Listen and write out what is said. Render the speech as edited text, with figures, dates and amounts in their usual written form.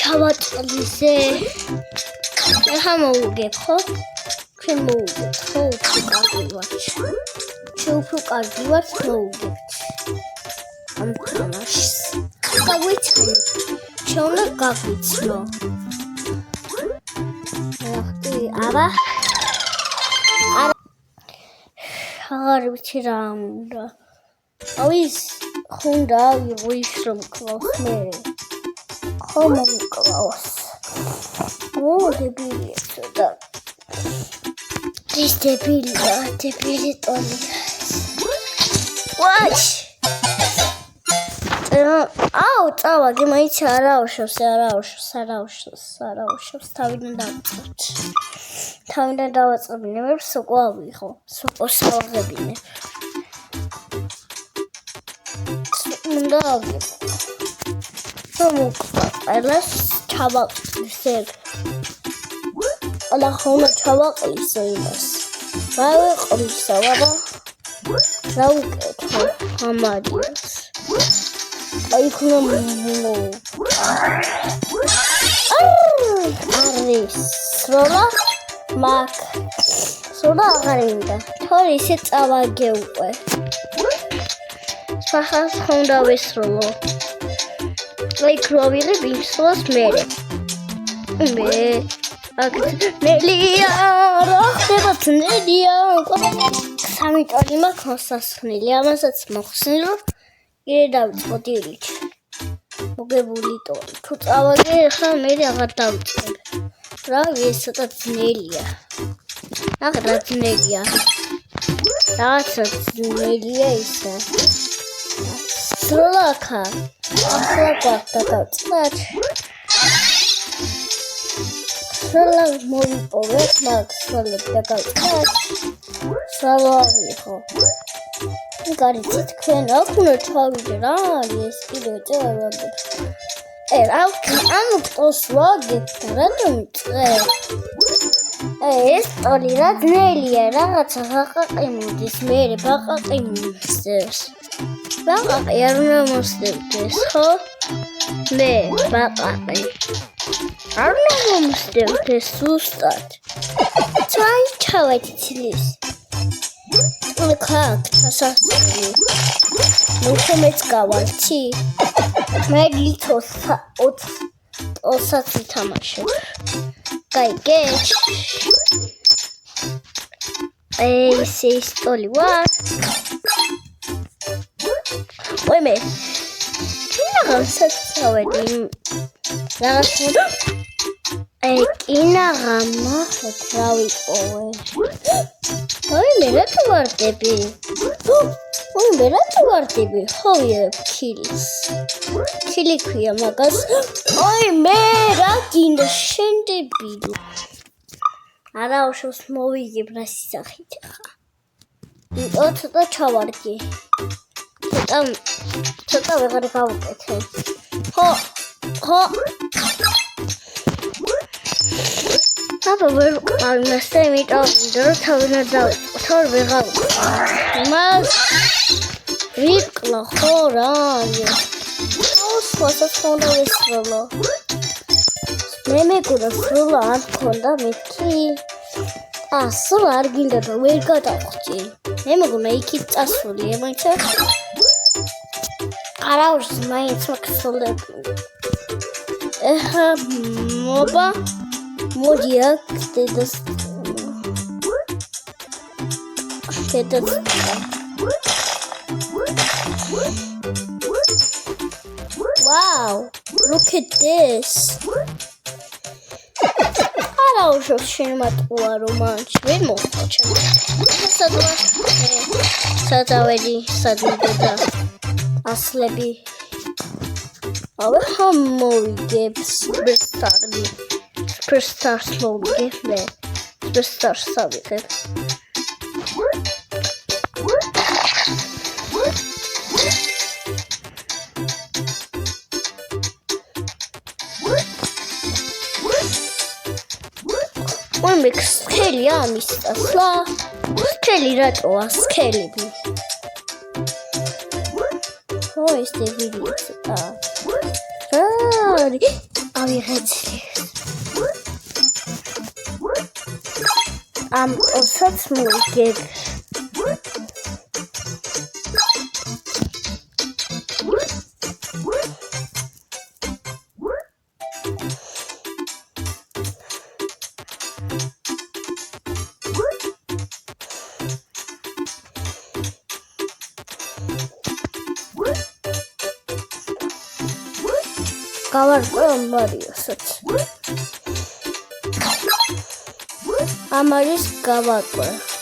ჩავაწლიზე. ეხლა მოვუგებ, ხო? ჩვენ მოვუგებთ, ხო? უფრო კარგი ვარ. უფრო კარგი ვარ, მოვუგებთ. ამ თამაშს. გაგვიცნო. ჩვენ გაგვიცნო. არა. აღარ ვიცი რა უნდა. ის ხუნდა ის რომ კლავს მე. ხომ კლავს. დებილია და ის დებილი ტონი. ვაჩ. აუ, წავაგი, მაინც არაუშავს. თავიდან დავაწყებინე, მე სოკო ავიღო. სოკო სავაღებინე. უნდა ავიღო. მოკლა, ჩავაყლისე. ალა ხონა ჩავაყლისე იმას. რა ვიყრისა, ბაბა? რა უკეთო ამარიას. აი ხონა არის სროლა მაგ სროლა აღარინდა. თორე ისე წავაგე უკვე. სახას ხონდა ვისროლო. აი ქროვიღებ იმ სროლას მერე. ნელია რა ხდება ნელია. სამი ტონი მაქვს მოსასხნელი. ამასაც მოხსნი რომ კიდე დავიწყო დილით. მოგებული ტონი. თუ წავაგე ახლა მე აღარ დავიწყებ. რავი ეს ცოტა ძნელია. აღარ ძნელია. რაღაცა ძნელია ისა. სროლაკა. ახლა დავწყებ. სროლა მოვიპოვებ, მაგ სროლებს დავწყებ. სალავიხო. გარიცი თქვენ აქ უნდა ჩავიდე რა არის ეს კიდე წევადებს. რა ამ პოს ვაგებთ რატომ წე? ეს ტოლი რა ძნელია რაღაცა გაყაყიმოდის მე ბაყაყიმოდის. ბაყაყი არ უნდა მოსდევდეს ხო? მე ბაყაყი არ უნდა მომსდევდეს ზუსტად. ცაი ჩავეცლის. ხა სასწრაფო. ნუ ხომეც გავალცი. მე გითოს 20 თამაშობ. გაიგეთ? ეს ისტორია ვარ. ვაიმე. რაღაცაცავედი. რაღაცა კინაღამა რა ვიყოვე. ვაიმე რატო ვარდები? ვაიმე რატო ვარდები? ხოვია ქილის. ქილი ქვია მაგას. აი მე რა გინდა შენდებილი. არაუშავს მოვიგებ რა სისახით ხა. ცოტა ჩავარგი. ცოტა ვეღარ გავუკეთე. ხო. აბა ვერ ყავინასე იმიტომ რომ თავიდან დავიწყო. თორ ვეღარ მას ვიყლა ხო რა არის. სხვასაც ხონდა ვისროლო. მე მეგონა სროლა არ ქონდა მეთქი. სროლა არ გინდა რომ ვერ გადავხვდი. მე მეგონა იქით წასული ემაიცა. არაუშ მაინც მაქსოლები. ეხა მობა მოდი აქ დედას. Wow, look at this. არაუშავს შენ მატყუა რომანში ვერ მოხოჩა. სადავედი სადმიდოდა ასლები. ავე მოვიგებს Superstars მოვიგებ მე. Superstars ავიღებ. მიქს ხელი ამის ასლა. ხე სქელი რატოა სქელები? ეს დებილია ცოტა. რა არის? ავიღეცი. ამ ოსაც მოიგებ. გავარკვევ მარიოსაც. ამ არის გავარკვევ.